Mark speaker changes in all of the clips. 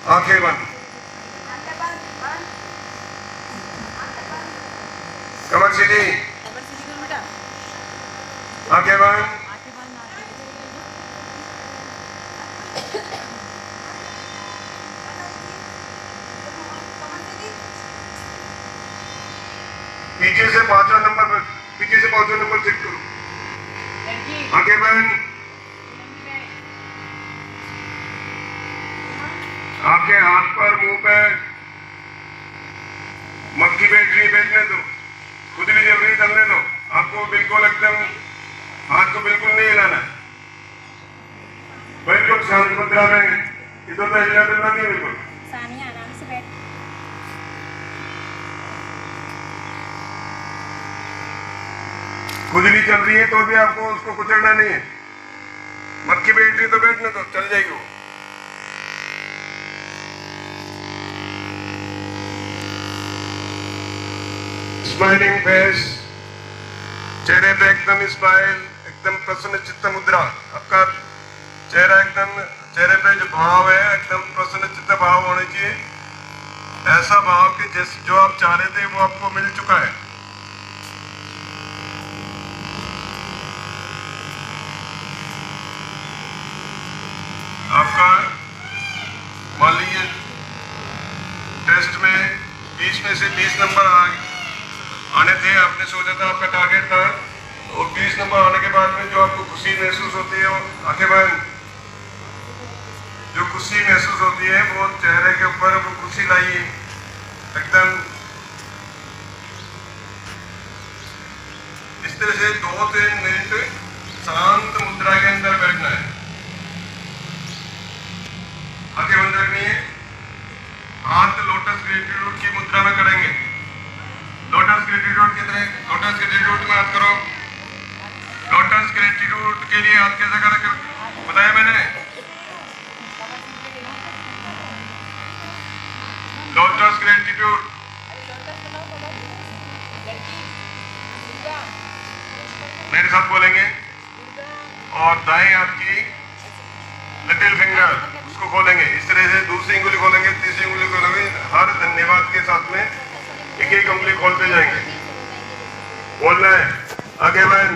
Speaker 1: आंखें बंद, कमर सीधी, आंखें बंद, पीछे से पांचवा नंबर पर, पीछे से पांचवा नंबर चेक करो, आंखें बंद, आंखें हाथ पर, मुंह पे, मक्खी बैटरी बैठने दो, खुद भी जबरी चलने दो, आपको बिल्कुल एकदम हाथ को बिल्कुल नहीं हिलाना, बिल्कुल शांत मुद्रा में, इधर तो हिला डुलना नहीं, बिल्कुल
Speaker 2: आराम से बैठ।
Speaker 1: खुद भी चल रही है तो भी आपको उसको कुचलना नहीं है, मक्खी बैटरी तो बैठने दो, चल जाएगी वो। स्माइलिंग फेस, चेहरे पे एकदम स्माइल, एकदम प्रसन्न चित्त मुद्रा, आपका चेहरा एकदम, चेहरे पे जो भाव है एकदम प्रसन्न चित्त भाव होने चाहिए, ऐसा भाव कि जिस जो आप चाह रहे थे वो आपको मिल चुका है। आपका मान लीजिए टेस्ट में 20 में से 20 नंबर आने थे, आपने सोचा था आपका टारगेट था, और 20 नंबर आने के बाद में जो आपको खुशी महसूस होती है, वो आंखें बंद, जो खुशी महसूस होती है वो चेहरे के ऊपर वो खुशी लाइए, एकदम इस तरह से 2-3 मिनट शांत मुद्रा के अंदर बैठना है, आंखें बंद रखनी है, हाथ लोटस ग्रेटिट्यूड की मुद्रा में करेंगे, लोटस ग्रेटिट्यूड की तरह, लोटस ग्रेटिट्यूड में हाथ करो, लोटस ग्रेटिट्यूड के लिए हाथ कैसे करें बताया मैंने, लोटस ग्रेटिट्यूड, मेरे साथ बोलेंगे, और दाएं हाथ की लिटिल फिंगर उसको खोलेंगे, इस तरह से दूसरी उंगली खोलेंगे, तीसरी उंगली खोलेंगे, हर धन्यवाद के साथ में एक एक उंगली खोलते जाएंगे, बोलना है, आगे बढ़,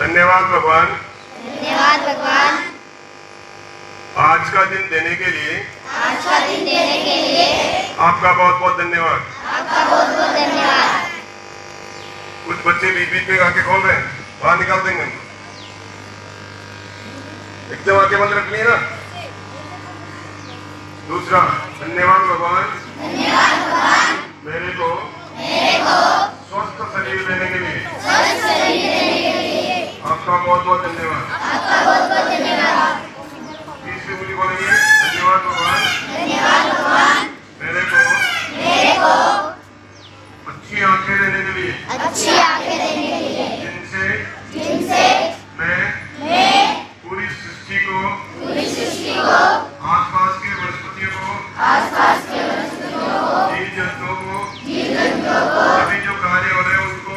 Speaker 1: धन्यवाद भगवान,
Speaker 2: धन्यवाद भगवान,
Speaker 1: आज का दिन देने के लिए,
Speaker 2: आज का दिन देने के लिए
Speaker 1: आपका बहुत बहुत धन्यवाद,
Speaker 2: आपका बहुत बहुत धन्यवाद।
Speaker 1: कुछ बच्चे बीच बीच में आके खोल रहे हैं, बाहर निकाल देंगे, एकदम आके बंद रखनी है ना। दूसरा, धन्यवाद भगवान,
Speaker 2: धन्यवाद भगवान,
Speaker 1: मेरे को स्वस्थ शरीर देने के लिए,
Speaker 2: स्वस्थ शरीर देने के लिए
Speaker 1: आपका बहुत बहुत धन्यवाद,
Speaker 2: आपका बहुत बहुत धन्यवाद।
Speaker 1: तीसरी उंगली बोलेंगे, धन्यवाद भगवान,
Speaker 2: धन्यवाद भगवान,
Speaker 1: मेरे को अच्छी आंखें देने के लिए,
Speaker 2: अच्छी आंखें देने के लिए,
Speaker 1: जिनसे मैं पूरी सृष्टि को, आसपास के वनस्पतियों को, जीव जंतुओं को, सभी जो कार्य हो रहे हैं उनको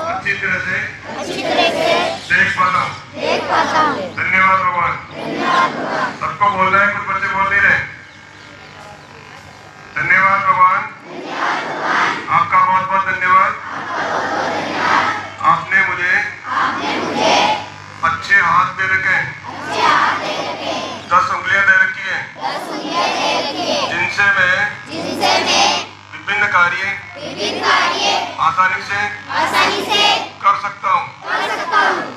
Speaker 1: अच्छी तरह से देख पाता हूँ। धन्यवाद भगवान, सबको बोलना है, कुछ बच्चे बोल नहीं रहे। धन्यवाद भगवान, आपका बहुत बहुत धन्यवाद, आपने मुझे अच्छे हाथ दे रखे हैं, 10 उंगलियां दे रखी हैं, जिनसे मैं विभिन्न कार्य आसानी से कर सकता हूँ।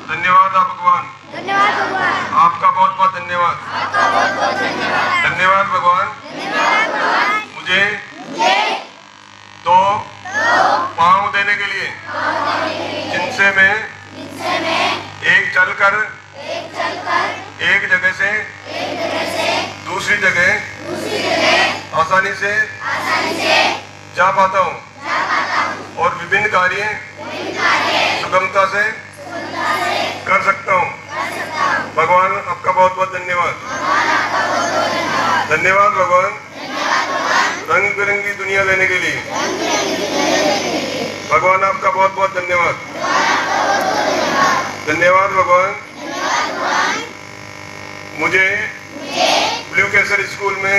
Speaker 1: धन्यवाद आप भगवान,
Speaker 2: धन्यवाद भगवान,
Speaker 1: आपका बहुत बहुत धन्यवाद,
Speaker 2: आपका बहुत बहुत धन्यवाद।
Speaker 1: धन्यवाद भगवान,
Speaker 2: धन्यवाद भगवान,
Speaker 1: मुझे 2 पाँव देने के लिए, जिनसे मैं एक चलकर एक जगह से दूसरी जगह आसानी से जा पाता हूँ, और विभिन्न कार्य सुगमता से कर सकता हूँ। भगवान आपका बहुत बहुत धन्यवाद, धन्यवाद भगवान, रंग बिरंगी दुनिया देने के लिए। भगवान आपका बहुत बहुत धन्यवाद। धन्यवाद भगवान। मुझे ब्लू केसर स्कूल में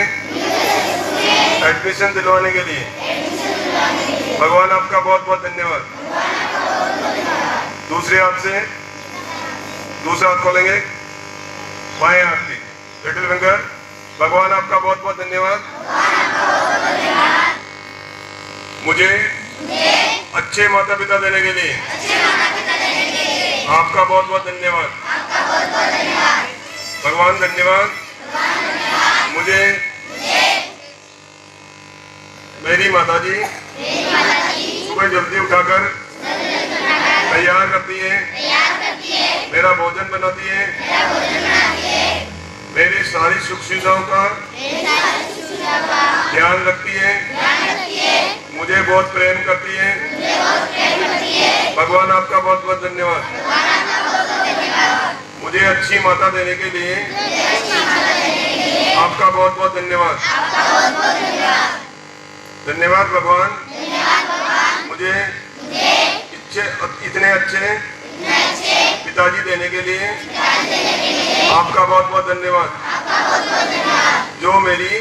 Speaker 1: एडमिशन दिलवाने के लिए भगवान आपका बहुत बहुत धन्यवाद। दूसरे हाथ से दूसरा हाथ खोलेंगे, बाएं हाथ की लिटिल फिंगर। भगवान आपका बहुत बहुत धन्यवाद। मुझे अच्छे माता पिता देने के लिए आपका बहुत बहुत धन्यवाद। भगवान धन्यवाद। मुझे मेरी माता जी सुबह जल्दी उठाकर तैयार करती है, मेरा भोजन बनाती है, मेरी सारी सुख सुविधाओं का ध्यान रखती है, मुझे बहुत प्रेम करती है। भगवान आपका बहुत बहुत धन्यवाद। मुझे अच्छी माता देने के लिए आपका बहुत बहुत धन्यवाद। धन्यवाद भगवान। मुझे इतने अच्छे पिताजी देने के लिए आपका बहुत बहुत धन्यवाद, जो मेरी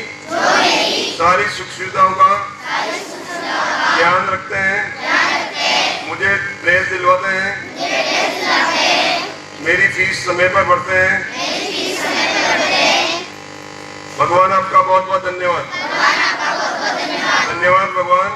Speaker 1: सारी सुख सुविधाओं का ध्यान रखते हैं, मुझे ड्रेस दिलवाते हैं, मेरी फीस समय पर भरते हैं। भगवान आपका बहुत बहुत धन्यवाद। धन्यवाद भगवान।